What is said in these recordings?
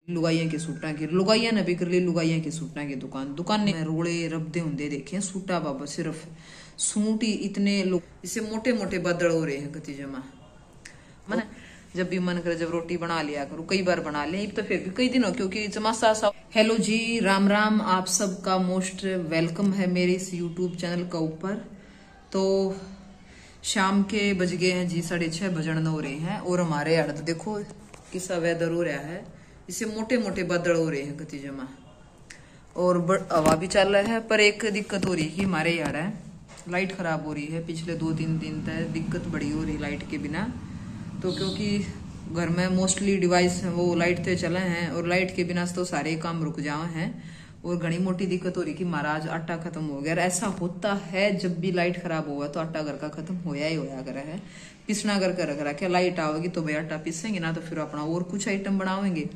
लुगाइयां के सूटा की लुगाइयां ने भी कर ली लुगाइयां के सूटा की दुकान में रोले रबदे होंदे देखे सूटा बाबा सिर्फ सूट ही इतने लोग इससे मोटे मोटे बादल हो रहे हैं गति जमा मन जब भी मन करे जब रोटी बना लिया करो कई बार बना लिया तो फिर भी कई दिन हो क्योंकि चमासा सा। हेलो जी राम राम आप सबका मोस्ट वेलकम है मेरे इस यूट्यूब चैनल का ऊपर। तो शाम के बज गए हैं जी 6:30 बजन हो रहे हैं और हमारे यहाँ तो देखो किसा वेदर हो रहा है इससे मोटे मोटे बादल हो रहे हैं गति जमा और हवा भी चल रहा है। पर एक दिक्कत हो रही है कि हमारे यहाँ है लाइट खराब हो रही है पिछले 2-3 दिन तक दिक्कत बड़ी हो रही लाइट के बिना। तो क्योंकि घर में मोस्टली डिवाइस वो लाइट से चले हैं और लाइट के बिना तो सारे काम रुक जाए हैं और घनी मोटी दिक्कत हो रही कि महाराज आटा खत्म हो गया। ऐसा होता है जब भी लाइट खराब हुआ तो आटा घर का खत्म होया ही होया कर है पिसना घर का रख रहा क्या लाइट आओगी तो भाई आटा पीसेंगे ना तो फिर अपना और कुछ आइटम बनावेंगे।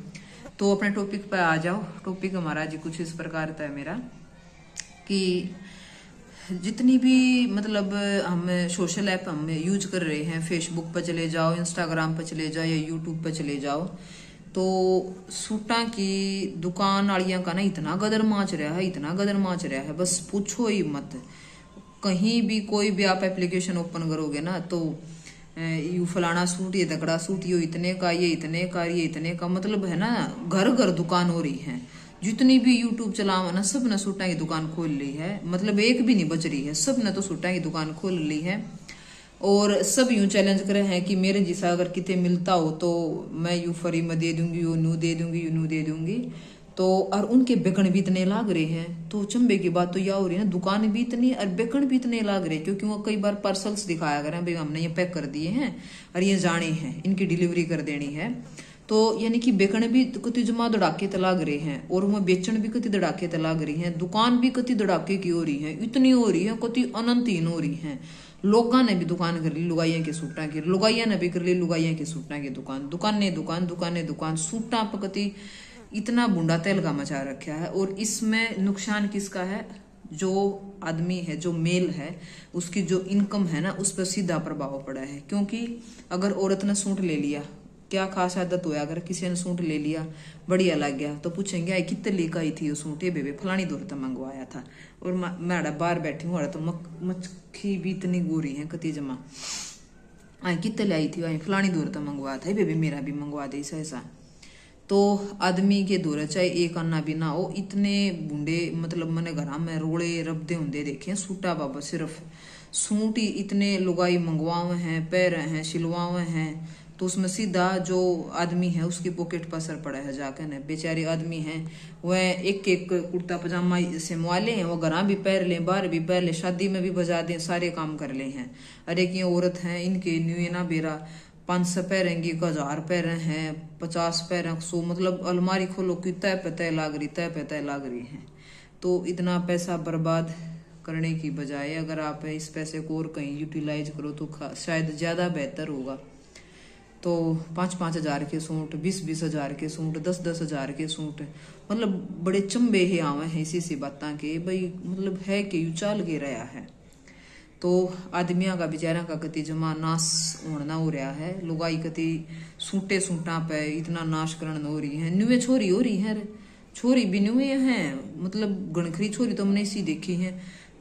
तो अपने टॉपिक पे आ जाओ। टॉपिक हमारा जी कुछ इस प्रकार था मेरा कि जितनी भी मतलब हम सोशल ऐप हम यूज कर रहे हैं फेसबुक पर चले जाओ इंस्टाग्राम पर चले जाओ या यूट्यूब पर चले जाओ तो सूटा की दुकान वालियां का ना इतना गदर माच रहा है बस पूछो ही मत। कहीं भी कोई भी आप एप्लीकेशन ओपन करोगे ना तो यू फलाना सूट ये दकड़ा सूट ये इतने का ये इतने का मतलब है ना घर घर दुकान हो रही है। जितनी भी यूट्यूब चलावा ना सब ने सूटा की दुकान खोल ली है मतलब एक भी नहीं बच रही है सब ने तो सूटा की दुकान खोल ली है। और सब यूं चैलेंज करे हैं कि मेरे जैसा अगर कितने मिलता हो तो मैं यू फ्री में दे दूंगी यू नू दे दूंगी। तो और उनके बेकन भी इतने लाग रहे हैं तो चंबे की बात तो यह हो रही है ना दुकान भी इतनी और बेकन भी इतने लाग रहे हैं क्योंकि वो कई बार पार्सल्स दिखाया करें भाई हमने ये पैक कर दिए हैं और ये जाने हैं इनकी डिलीवरी कर देनी है। तो यानी कि बेकन भी कति जमा दड़ाके तलाग रहे हैं और वह बेचन भी कति दड़ाके तलाग रही है दुकान भी कति दड़ाके की हो रही है इतनी हो रही है कति अनंतहीन हो रही है। लोगा ने भी दुकान कर ली लुगाइयां के सूटा की लुगाइयां ने भी कर ली लुगाइयां के सूटा की दुकान सूटा पर कति इतना बुंडा तेल का मचा रखा है। और इसमें नुकसान किसका है जो आदमी है जो मेल है उसकी जो इनकम है ना उस पर सीधा प्रभाव पड़ा है। क्योंकि अगर औरत ने सूट ले लिया क्या खास आदत होया अगर किसी ने सूट ले लिया बढ़िया लग गया तो पूछेंगे आई कितने लेकर आई थी वो सूट ये बेबे फलानी दूर तक मंगवाया था। और मैं बाहर बैठी हूँ तो मक्खी भी इतनी गोरी है कति जमा आई कितने ले आई थी आई फलानी दूर तक मंगवाया था बेबे मेरा भी मंगवा दे ऐसा। तो आदमी के दौरे चाहे एक अन्ना भी ना हो इतने बूढ़े मतलब मैंने घर में रोले रबदे होंदे देखे सूटा बाबा सिर्फ सूट ही इतने लुगाई मंगवावे हैं पैर हैं सिलवावे हैं। तो उसमें सीधा जो आदमी है उसकी पॉकेट पर असर पड़ा है जाकर न बेचारे आदमी हैं वह एक कुर्ता पजामा से मुआले हैं वो घर भी पैर लें बाहर भी पैर लें शादी में भी बजा दें सारे काम कर ले हैं। अरे की औरत हैं इनके न्यू ना बेरा 500 पैरेंगी 1000 पैर हैं 50 पैर 100 मतलब अलमारी खोलो की तय पे तय लाग रही है। तो इतना पैसा बर्बाद करने की बजाय अगर आप इस पैसे को और कहीं यूटिलाइज करो तो शायद ज्यादा बेहतर होगा। तो 5-5 हजार के सूट 20-20 हजार के सूट 10-10 हजार के सूट मतलब बड़े चंबे ही आवे हैं इसी बातें के भाई मतलब है कि यू चाल के रहा है। तो आदमियों का बेचारा का कति जमा नाश होना हो रहा है लुगाई कति सूटा पे इतना नाश करण हो रही है। न्यूए छोरी हो रही है छोरी भी न्यूए हैं मतलब गणखरी छोरी तो हमने इसी देखी है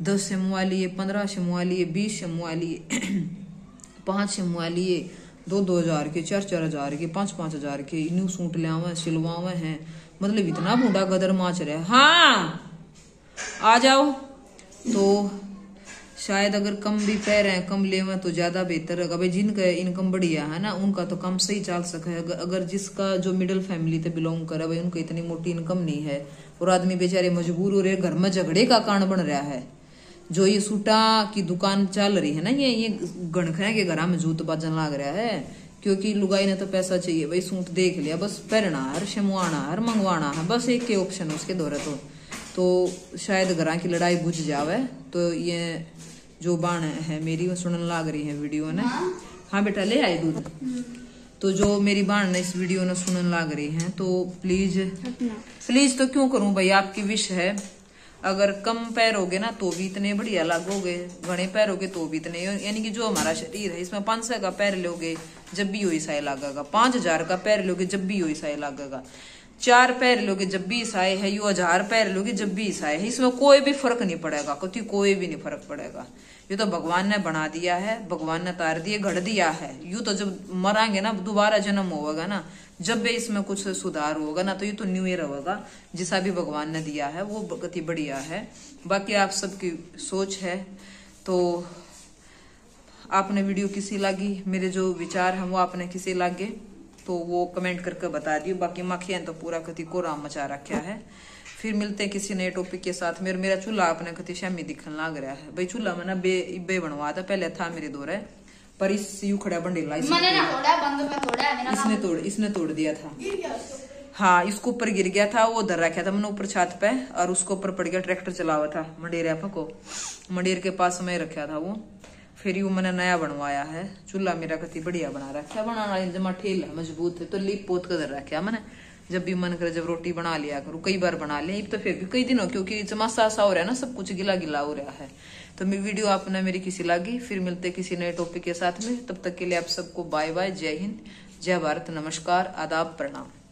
10 से मुआ लिए 15 से मुआ लिए 20 से मुआ लिए 5 से मुआ लिए 2-2 हजार के 4-4 हजार के 5-5 हजार के न्यू सूट ले आवे सिलवावे हैं मतलब इतना बूढ़ा गदर माच रहा है। हाँ आ जाओ। तो शायद अगर कम भी पैर हैं कम लेवे तो ज्यादा बेहतर है भाई जिनका इनकम बढ़िया है ना उनका तो कम सही चल सके। अगर जिसका जो मिडिल फैमिली से बिलोंग करे भाई उनका इतनी मोटी इनकम नहीं है और आदमी बेचारे मजबूर हो रहे घर में झगड़े का कारण बन रहा है। जो ये सूटा की दुकान चल रही है ना ये गणखरे के घर में जूत बाजन लाग रहा है क्योंकि लुगाई ने तो पैसा चाहिए भाई सूट देख लिया बस पहनना है शमवाना है मंगवाना है बस एक के ऑप्शन उसके दौरे तो शायद घर की लड़ाई बुझ जावे। तो ये जो बाण है मेरी वो सुनने लाग रही है वीडियो ने। हाँ बेटा ले आए दूध। तो जो मेरी बाण ने इस वीडियो ने सुनने लाग रही है तो प्लीज तो क्यों करूं भाई आपकी विश है। अगर कम पैर होगे ना तो भी इतने बढ़िया लागोगे घने पैर होगे तो भी इतने यानी कि जो हमारा शरीर है इसमें 500 का पैर लोगे जब भी वही सही लागेगा 5000 का पैर लोगे जब भी वही सही लागेगा। 4 पैर लोगे जब भी ईसाई है, यू 1000 पैर लोगे जब भी ईसाई है, इसमें कोई भी फर्क नहीं पड़ेगा, कोई भी नहीं फर्क पड़ेगा। ये तो भगवान ने बना दिया है, भगवान ने तार दिए, गढ़ दिया है। यू तो जब मरांगे ना, दोबारा जन्म होगा ना, जब भी इसमें कुछ सुधार होगा ना, तो ये तो न्यू ईयर होगा। जिसा भी भगवान ने दिया है वो बहुत ही बढ़िया है। बाकी आप सबकी सोच है। तो आपने वीडियो किसी लगी, मेरे जो विचार हैं वो आपने किसी लगे तो वो कमेंट करके बता दियो। बाकी मक्खियां तो पूरा कति को राम मचा रखा है। फिर मिलते हैं किसी नए टॉपिक के साथ। मेरा चूल्हा आपने कति शामी दिखने लग रहा है भाई। चूल्हा मैंने बे बनवा था, पहले था मेरे दौरे पर इस यू खड़ा बंडेला इसने तोड़ दिया था। हाँ, इसको ऊपर गिर गया था, वो धर रखा था मैंने ऊपर छत पे, और उसको ऊपर पड़ गया। ट्रैक्टर चला हुआ था मंडेर को, मंडेर के पास में रखा था वो। फिर यू मैंने नया बनवाया है। चूल्हा मेरा कति बढ़िया बना रखा, बनाना जमा ठेल है, मजबूत है, तो लीप पोत कर धर रखा मैंने। जब भी मन करे जब रोटी बना लिया करूँ, कई बार बना लिया, तो फिर भी कई दिन हो, क्योंकि चमासा सा हो रहा है ना, सब कुछ गिला गिला हो रहा है। तो मेरी वीडियो आपने मेरी किसी लगी। फिर मिलते किसी नए टॉपिक के साथ में, तब तक के लिए आप सबको बाय बाय, जय हिंद, जय भारत, नमस्कार, आदाब, प्रणाम।